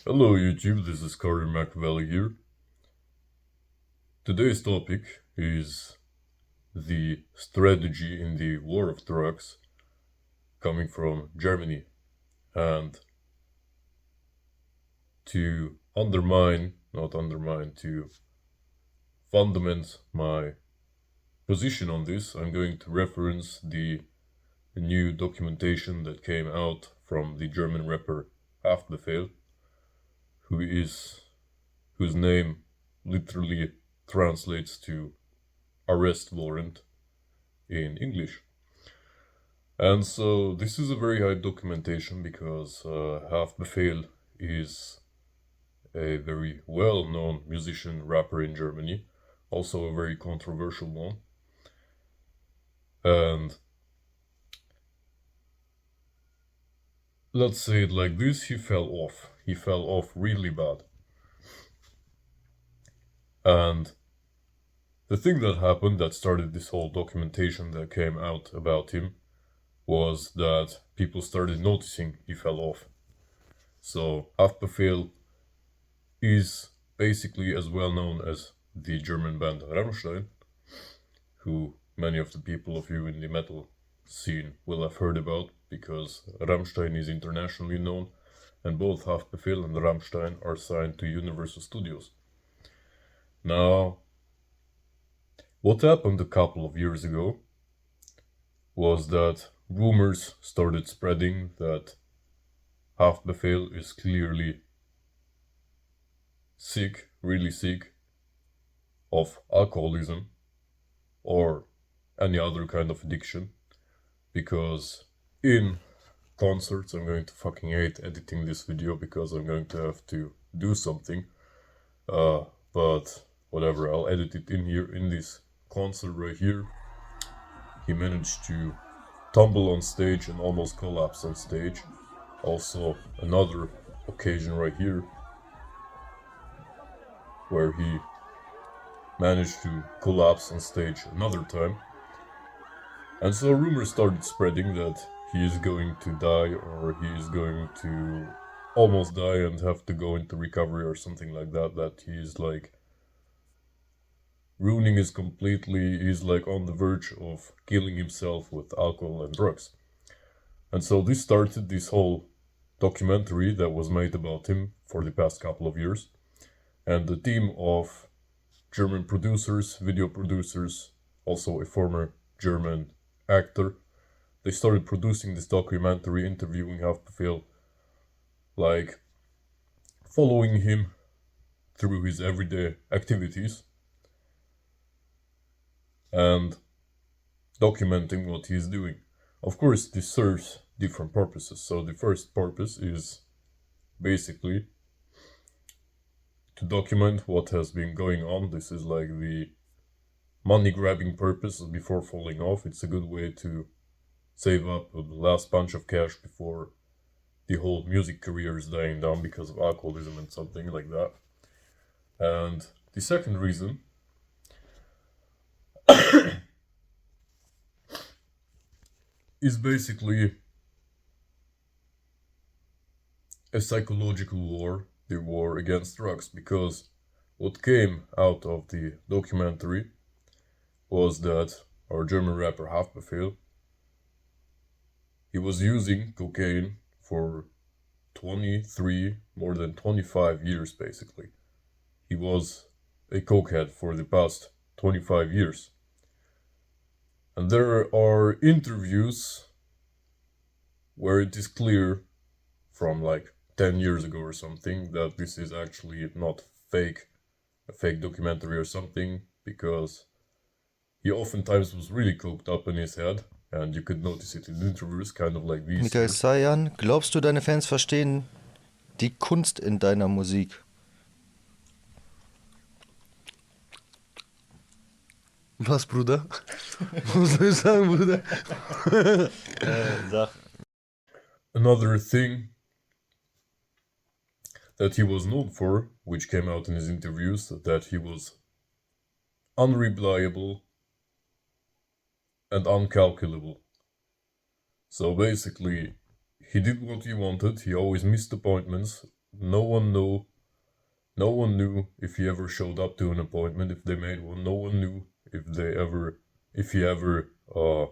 Hello YouTube, this is counter-narcotics here. Today's topic is the strategy in the war of drugs coming from Germany, and to to fundament my position on this, I'm going to reference the new documentation that came out from the German rapper Haftbefehl, whose name literally translates to arrest warrant in English. And so this is a very high documentation because Haftbefehl is a very well-known musician, rapper in Germany, also a very controversial one. And let's say it like this, he fell off. He fell off really bad. And the thing that happened that started this whole documentation that came out about him was that people started noticing he fell off. So Haftbefehl is basically as well known as the German band Rammstein, who many of the people of you in the metal scene will have heard about, because Rammstein is internationally known, and both Haftbefehl and Rammstein are signed to Universal Studios. Now, what happened a couple of years ago was that rumors started spreading that Haftbefehl is clearly sick, really sick, of alcoholism or any other kind of addiction, because in concerts, I'm going to fucking hate editing this video because I'm going to have to do something, but whatever, I'll edit it in here. In this concert right here, he managed to tumble on stage and almost collapse on stage. Also another occasion right here where he managed to collapse on stage another time. And so rumors started spreading that he is going to die, or he is going to almost die and have to go into recovery or something like that, that he is like ruining his completely, he's like on the verge of killing himself with alcohol and drugs. And so this started this whole documentary that was made about him for the past couple of years. And the team of German producers, video producers, also a former German actor, they started producing this documentary, interviewing Haftbefehl, like following him through his everyday activities and documenting what he's doing. Of course, this serves different purposes. So the first purpose is basically to document what has been going on. This is like the money grabbing purpose before falling off. It's a good way to save up the last bunch of cash before the whole music career is dying down because of alcoholism and something like that. And the second reason is basically a psychological war, the war against drugs, because what came out of the documentary was that our German rapper Haftbefehl, he was using cocaine for 23, more than 25 years basically. He was a cokehead for the past 25 years. And there are interviews where it is clear from like 10 years ago or something that this is actually not fake, a fake documentary or something, because he oftentimes was really coked up in his head, and you could notice it in interviews, kind of like these Michael here. Sayan, glaubst du, deine Fans verstehen die Kunst in deiner Musik? Was, Bruder? Was soll ich sagen, Bruder? Sag. Another thing that he was known for, which came out in his interviews, that he was unreliable and uncalculable. So basically, he did what he wanted, he always missed appointments no one knew if he ever showed up to an appointment, if they made one. No one knew if he ever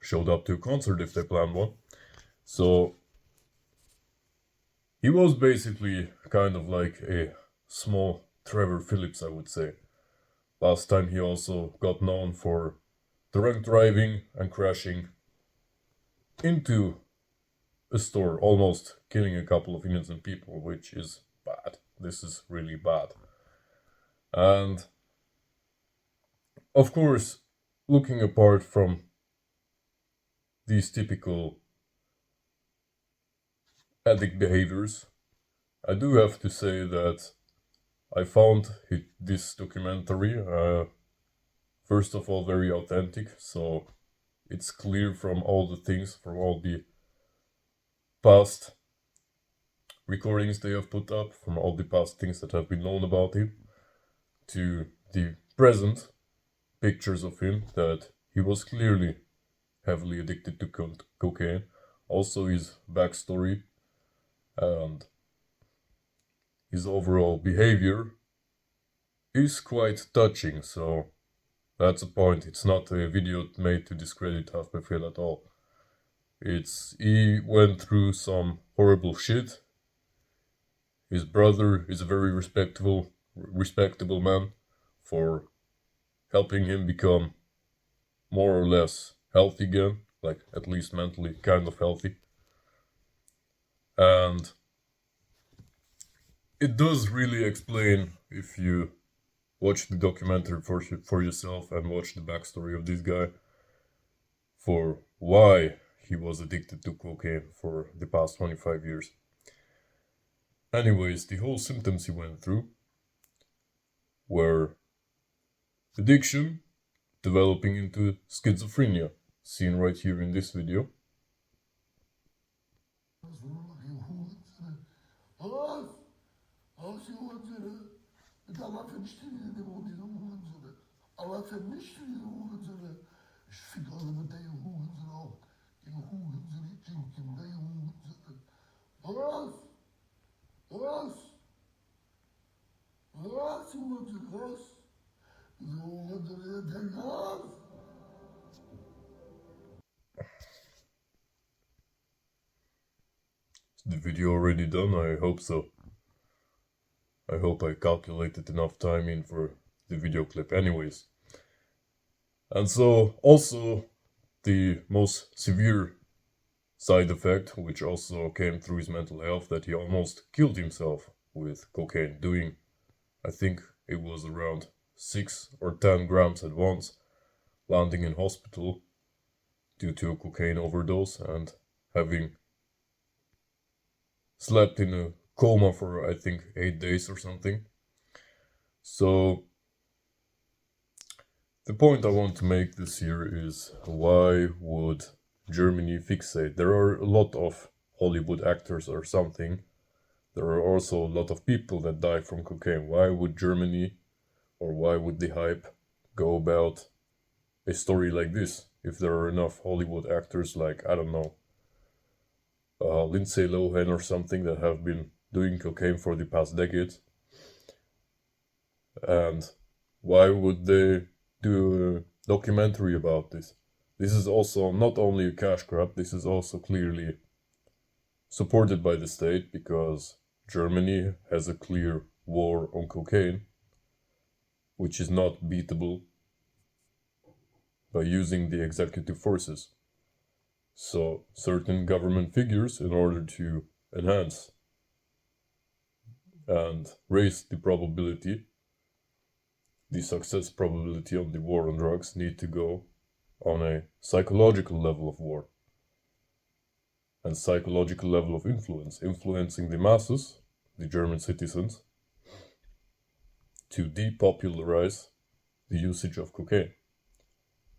showed up to a concert, if they planned one. So he was basically kind of like a small Trevor Phillips, I would say. Last time he also got known for drunk driving and crashing into a store, almost killing a couple of innocent people, which is bad. This is really bad. And of course, looking apart from these typical addict behaviors, I do have to say that I found this documentary, first of all, very authentic. So it's clear from all the things, from all the past recordings they have put up, from all the past things that have been known about him, to the present pictures of him, that he was clearly heavily addicted to cocaine. Also his backstory and his overall behavior is quite touching, so that's a point. It's not a video made to discredit haftbefehl at all. He went through some horrible shit. His brother is a very respectable man for helping him become more or less healthy again, like at least mentally kind of healthy. And it does really explain, if you watch the documentary for yourself and watch the backstory of this guy, for why he was addicted to cocaine for the past 25 years. Anyways, the whole symptoms he went through were addiction developing into schizophrenia, seen right here in this video. Is the video already done? I hope so. I hope I calculated enough time in for the video clip. Anyways. And so, also, the most severe side effect, which also came through his mental health, that he almost killed himself with cocaine, doing, I think it was around 6 or 10 grams at once, landing in hospital due to a cocaine overdose and having slept in a coma for, I think, 8 days or something. So the point I want to make this year is, why would Germany fixate? There are a lot of Hollywood actors or something. There are also a lot of people that die from cocaine. Why would Germany, or why would the hype go about a story like this if there are enough Hollywood actors like, I don't know, Lindsay Lohan or something, that have been doing cocaine for the past decades? And why would they do a documentary about this? This is also not only a cash grab, this is also clearly supported by the state, because Germany has a clear war on cocaine, which is not beatable by using the executive forces. So certain government figures, in order to enhance and raise the probability, the success probability of the war on drugs, need to go on a psychological level of war and psychological level of influence, influencing the masses, the German citizens, to depopularize the usage of cocaine.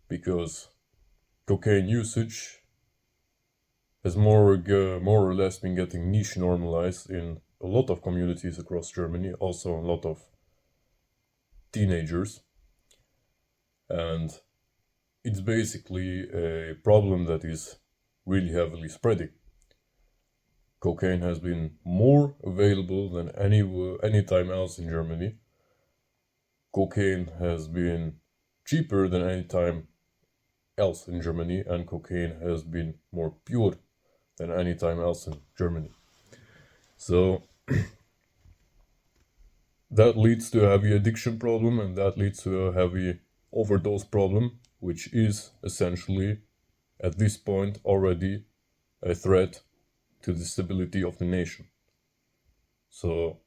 Because cocaine usage has more or less been getting niche normalized in a lot of communities across Germany, also a lot of teenagers. And it's basically a problem that is really heavily spreading. cocaine has been more available than any time else in Germany. Cocaine has been cheaper than any time else in Germany, and cocaine has been more pure than any time else in Germany. So that leads to a heavy addiction problem, and that leads to a heavy overdose problem, which is essentially, at this point, already a threat to the stability of the nation. So,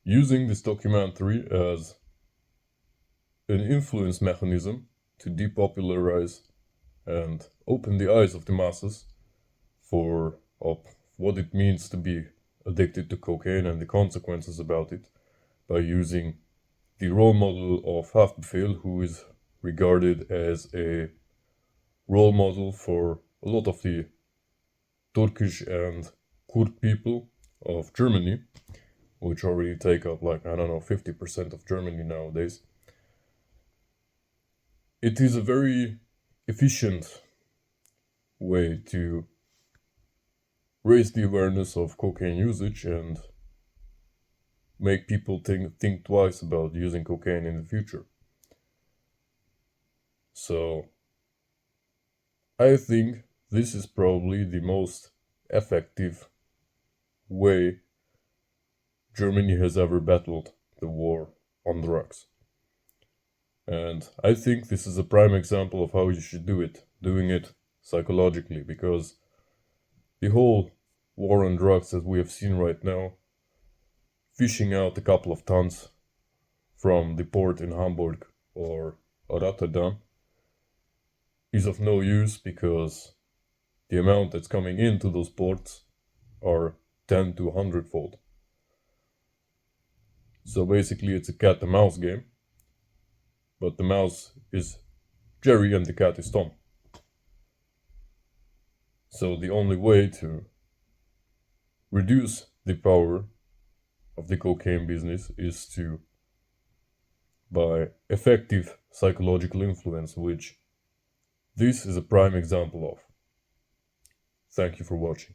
using this documentary as an influence mechanism to depopularize and open the eyes of the masses for what it means to be addicted to cocaine and the consequences about it, by using the role model of Haftbefehl, who is regarded as a role model for a lot of the Turkish and Kurd people of Germany, which already take up 50% of Germany nowadays. It is a very efficient way to raise the awareness of cocaine usage and make people think twice about using cocaine in the future. So I think this is probably the most effective way Germany has ever battled the war on drugs. And I think this is a prime example of how you should do it, doing it psychologically, because the whole war on drugs that we have seen right now, fishing out a couple of tons from the port in Hamburg or Rotterdam, is of no use, because the amount that's coming into those ports are 10 to 100-fold. So basically it's a cat and mouse game, but the mouse is Jerry and the cat is Tom. So the only way to reduce the power of the cocaine business is by effective psychological influence, which this is a prime example of. Thank you for watching.